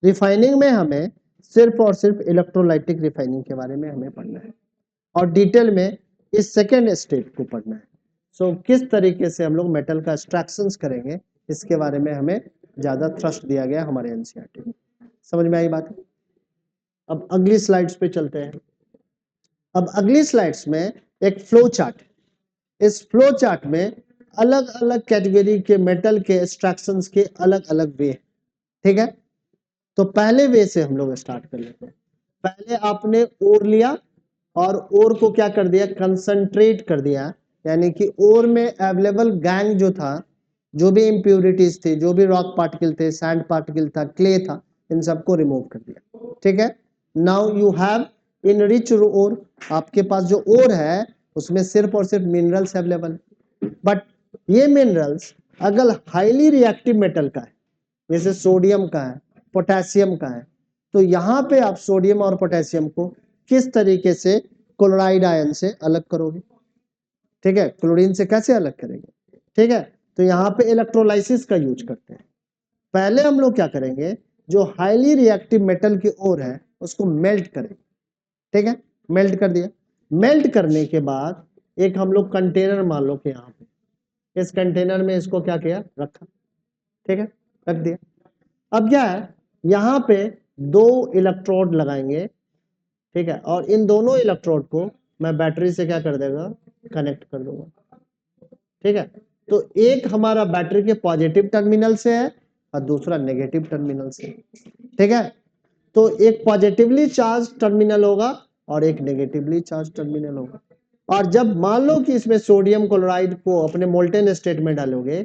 रिफाइनिंग में हमें सिर्फ और सिर्फ इलेक्ट्रोलाइटिक रिफाइनिंग के बारे में हमें पढ़ना है, और डिटेल में इस सेकेंड स्टेप को पढ़ना है। सो किस तरीके से हम लोग मेटल का एक्सट्रैक्शंस करेंगे, इसके बारे में हमें ज्यादा थ्रस्ट दिया गया हमारे एनसीईआरटी में। समझ में आई बात। अब अगली स्लाइड्स पे चलते हैं। अब अगली स्लाइड्स में एक फ्लो चार्ट, इस फ्लो चार्ट में अलग अलग कैटेगरी के मेटल के एक्सट्रैक्शंस के अलग अलग वे, ठीक है। तो पहले वे से हम लोग स्टार्ट कर लेते हैं। पहले आपने ओर लिया और ओर को क्या कर दिया, कंसंट्रेट कर दिया, यानी कि ओर में अवेलेबल गैंग जो था, जो भी इम्प्योरिटीज थी, जो भी रॉक पार्टिकल थे, सैंड पार्टिकल था, क्ले था, इन सबको रिमूव कर दिया, ठीक है। Now you have enriched ore, आपके पास जो ओर है उसमें सिर्फ और सिर्फ मिनरल्स अवेलेबल, बट ये मिनरल्स अगर हाईली रिएक्टिव मेटल का है, जैसे सोडियम का है, पोटेशियम का है, तो यहाँ पे आप सोडियम और पोटेशियम को किस तरीके से क्लोराइड आयन से अलग करोगे, ठीक है, क्लोरीन से कैसे अलग करेंगे, ठीक है। तो यहाँ पे इलेक्ट्रोलाइसिस का यूज करते हैं। पहले हम लोग क्या करेंगे, जो हाईली रिएक्टिव मेटल की ओर है उसको मेल्ट करेंगे, ठीक है। मेल्ट कर दिया, मेल्ट करने के बाद एक हम लोग कंटेनर मान लो कि यहाँ पे इस कंटेनर में इसको क्या किया, रखा, ठीक है, रख दिया। अब क्या है, यहाँ पे दो इलेक्ट्रोड लगाएंगे, ठीक है, और इन दोनों इलेक्ट्रोड को मैं बैटरी से क्या कर देगा, कनेक्ट कर दूंगा, ठीक है। तो एक हमारा बैटरी के पॉजिटिव टर्मिनल से है और दूसरा नेगेटिव टर्मिनल से, ठीक है। तो एक पॉजिटिवली चार्ज टर्मिनल होगा और एक नेगेटिवली चार्ज टर्मिनल होगा। और जब मान लो कि इसमें सोडियम क्लोराइड को अपने मोल्टेन स्टेट में डालोगे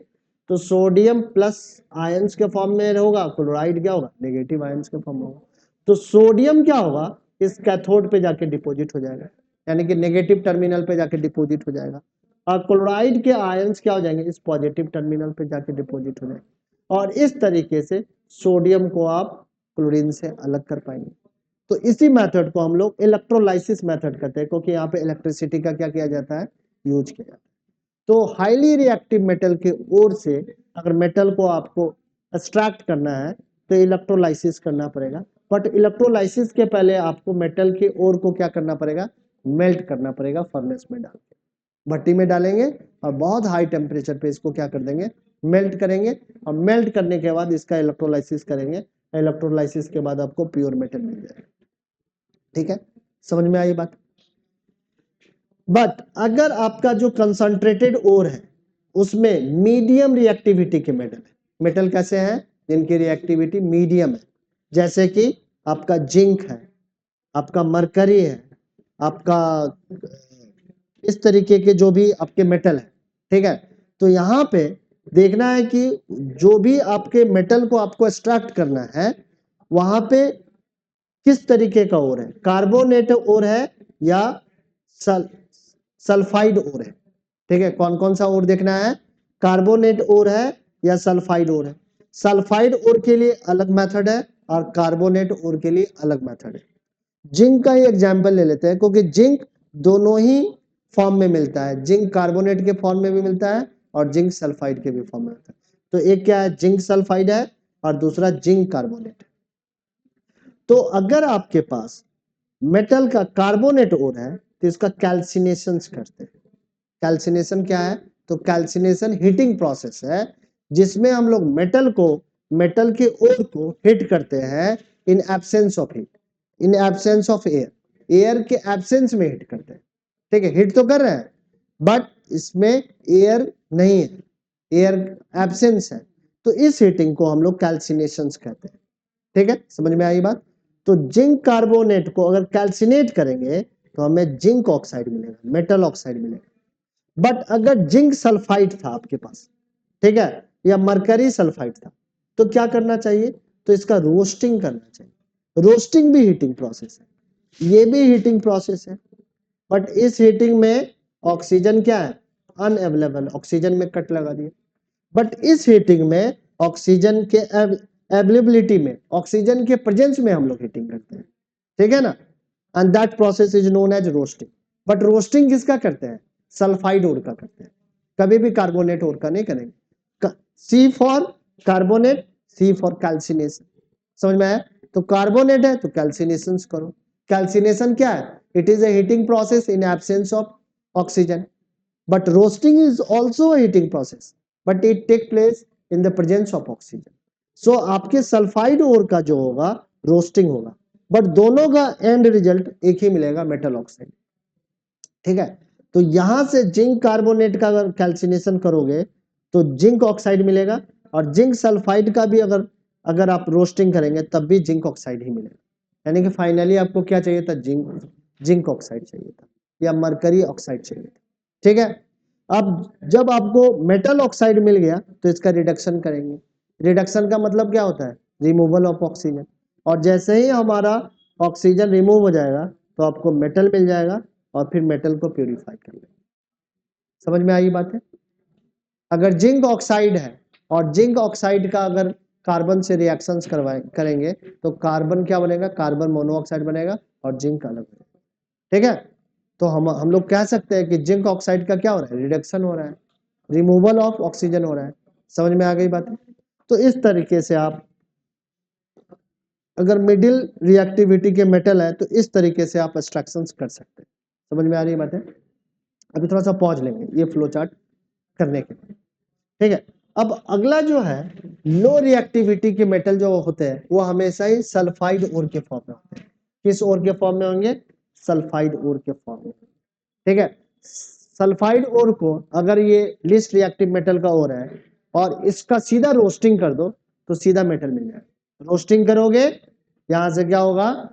तो सोडियम प्लस आयंस के फॉर्म में होगा, क्लोराइड क्या होगा, नेगेटिव आयंस के फॉर्म में होगा। तो सोडियम क्या होगा, इस कैथोड पे जाके डिपॉजिट हो जाएगा, यानी कि नेगेटिव टर्मिनल पे जाके डिपॉजिट हो जाएगा, और क्लोराइड के आयंस क्या हो जाएंगे, इस पॉजिटिव टर्मिनल पे जाके डिपॉजिट हो जाएंगे, और इस तरीके से सोडियम को आप क्लोरीन से अलग कर पाएंगे। तो इसी मेथड को हम लोग इलेक्ट्रोलाइसिस मेथड कहते हैं, क्योंकि यहाँ पे इलेक्ट्रिसिटी का क्या किया जाता है, यूज किया जाता है। तो हाईली रिएक्टिव मेटल के ओर से अगर मेटल को आपको एक्सट्रैक्ट करना है तो इलेक्ट्रोलाइसिस करना पड़ेगा, बट इलेक्ट्रोलाइसिस के पहले आपको मेटल के ओर को क्या करना पड़ेगा, मेल्ट करना पड़ेगा, फर्नेस में डाल के भट्टी में डालेंगे और बहुत हाई टेम्परेचर पे इसको क्या कर देंगे, मेल्ट करेंगे, और मेल्ट करने के बाद इसका इलेक्ट्रोलाइसिस करेंगे, इलेक्ट्रोलाइसिस के बाद आपको प्योर मेटल मिल जाएगा, ठीक है। समझ में आई बात। बट अगर आपका जो कंसंट्रेटेड ओर है उसमें मीडियम रिएक्टिविटी के मेटल है, मेटल कैसे हैं, जिनकी रिएक्टिविटी मीडियम है, जैसे कि आपका जिंक है, आपका मरकरी है, आपका इस तरीके के जो भी आपके मेटल है, ठीक है। तो यहाँ पे देखना है कि जो भी आपके मेटल को आपको एक्सट्रैक्ट करना है वहां पे किस तरीके का ओर है, कार्बोनेट ओर है या सल्फाइड ओर है, ठीक है। कौन कौन सा ओर देखना है, कार्बोनेट ओर है या सल्फाइड ओर है। सल्फाइड ओर के लिए अलग मेथड है और कार्बोनेट ओर के लिए अलग मेथड है। जिंक का ही एग्जांपल ले लेते हैं, क्योंकि जिंक दोनों ही फॉर्म में मिलता है, जिंक कार्बोनेट के फॉर्म में भी मिलता है और जिंक सल्फाइड के भी फॉर्म में मिलता है। तो एक क्या है, जिंक सल्फाइड है और दूसरा जिंक कार्बोनेट। तो अगर आपके पास मेटल का कार्बोनेट ओर है तो इसका कैल्सिनेशन करते हैं। कैल्सिनेशन क्या है, तो कैल्सिनेशन हीटिंग प्रोसेस है जिसमें हम लोग मेटल के ओर को हीट करते हैं in absence of heat, in absence of air, air के एब्सेंस में हीट करते हैं। ठीक है, हीट तो कर रहे हैं बट इसमें एयर नहीं है, एयर एब्सेंस है, तो इस हीटिंग को हम लोग कैल्सिनेशन कहते हैं। ठीक है, समझ में आई बात। तो जिंक कार्बोनेट को अगर कैल्सिनेट करेंगे तो हमें जिंक ऑक्साइड मिलेगा, मेटल ऑक्साइड मिलेगा। बट अगर जिंक सल्फाइड था आपके पास, ठीक है, या मरकरी सल्फाइड था, तो क्या करना चाहिए, तो इसका रोस्टिंग करना चाहिए। रोस्टिंग भी हीटिंग प्रोसेस है, ये भी हीटिंग प्रोसेस है, बट इस हीटिंग में ऑक्सीजन क्या है, अनअवेलेबल, ऑक्सीजन में कट लगा दिया। बट इस हीटिंग में ऑक्सीजन के अवेलेबिलिटी में, ऑक्सीजन के प्रेजेंस में हम लोग हीटिंग करते हैं। ठीक है ना, and that process is known as roasting. But roasting किसका करते हैं, सल्फाइड ओर का करते हैं, कभी भी कार्बोनेट ओर का नहीं करेंगे। C for carbonate, C for calcination, समझ में आया। तो कार्बोनेट है तो कैल्सिनेशन करो। कैल्सिनेशन क्या है, it is a heating process in absence of oxygen, but roasting is also a heating process but it take place in the presence of oxygen. So आपके सल्फाइड ओर का जो होगा रोस्टिंग होगा, बट दोनों का एंड रिजल्ट एक ही मिलेगा, metal oxide. ठीक है, तो यहां से जिंक कार्बोनेट का अगर कैल्सिनेशन करोगे तो जिंक ऑक्साइड मिलेगा, और जिंक सल्फाइड का भी अगर अगर आप रोस्टिंग करेंगे तब भी जिंक ऑक्साइड ही मिलेगा। यानी कि फाइनली आपको क्या चाहिए था, जिंक ऑक्साइड चाहिए था या मरकरी ऑक्साइड चाहिए था। ठीक है, अब जब आपको मेटल ऑक्साइड मिल गया तो इसका रिडक्शन करेंगे। रिडक्शन का मतलब क्या होता है, रिमूवल ऑफ ऑक्सीजन, और जैसे ही हमारा ऑक्सीजन रिमूव हो जाएगा तो आपको मेटल मिल जाएगा और फिर मेटल को प्यूरिफाई कर लेंगे। समझ में आई बात है। अगर जिंक ऑक्साइड है और जिंक ऑक्साइड का अगर कार्बन से रिएक्शंस करेंगे तो कार्बन क्या बनेगा, कार्बन मोनोऑक्साइड बनेगा और जिंक अलग बनेगा। ठीक है, तो हम लोग कह सकते हैं कि जिंक ऑक्साइड का क्या हो रहा है, रिडक्शन हो रहा है, रिमूवल ऑफ ऑक्सीजन हो रहा है। समझ में आ गई बात है। तो इस तरीके से आप अगर मिडिल रिएक्टिविटी के मेटल है तो इस तरीके से आप एक्सट्रैक्शंस कर सकते हैं। समझ में आ रही बात है। अभी थोड़ा सा पॉज लेंगे ये फ्लो चार्ट करने के लिए। ठीक है, अब अगला जो है लो रिएक्टिविटी के मेटल जो होते हैं वो हमेशा ही सल्फाइड ओर के फॉर्म में होते हैं। किस ओर के फॉर्म में होंगे, सल्फाइड ओर के फॉर्म में। ठीक है, सल्फाइड ओर को अगर ये लिस्ट रिएक्टिव मेटल का ओर है और इसका सीधा रोस्टिंग कर दो तो सीधा मेटल मिल जाएगा। रोस्टिंग करोगे यहां से क्या होगा,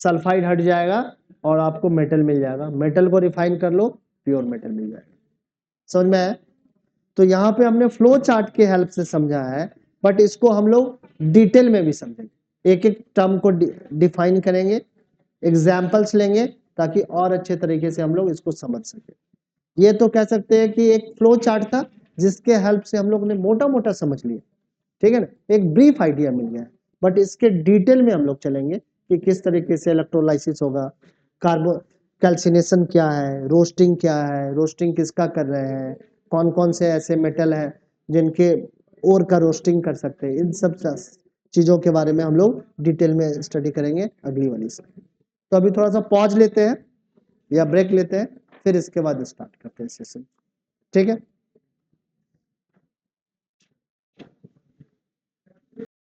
सल्फाइड हट जाएगा और आपको मेटल मिल जाएगा। मेटल को रिफाइन कर लो, प्योर मेटल मिल जाएगा। समझ में आया। तो यहाँ पे हमने फ्लो चार्ट के हेल्प से समझा है, बट इसको हम लोग डिटेल में भी समझेंगे, एक एक टर्म को डिफाइन करेंगे, एग्जाम्पल्स लेंगे ताकि और अच्छे तरीके से हम लोग इसको समझ सके। ये तो कह सकते हैं कि एक फ्लो चार्ट था जिसके हेल्प से हम लोग ने मोटा मोटा समझ लिया। ठीक है ना, एक ब्रीफ आइडिया मिल गया, बट इसके डिटेल में हम लोग चलेंगे कि किस तरीके से इलेक्ट्रोलाइसिस होगा, कार्बो कैल्सिनेशन क्या है, रोस्टिंग क्या है, रोस्टिंग किसका कर रहे हैं, कौन कौन से ऐसे मेटल हैं जिनके ओर का रोस्टिंग कर सकते हैं, इन सब चीज़ों के बारे में हम लोग डिटेल में स्टडी करेंगे अगली वाली से। तो अभी थोड़ा सा पॉज लेते हैं या ब्रेक लेते हैं, फिर इसके बाद स्टार्ट करते हैं सेशन। ठीक है।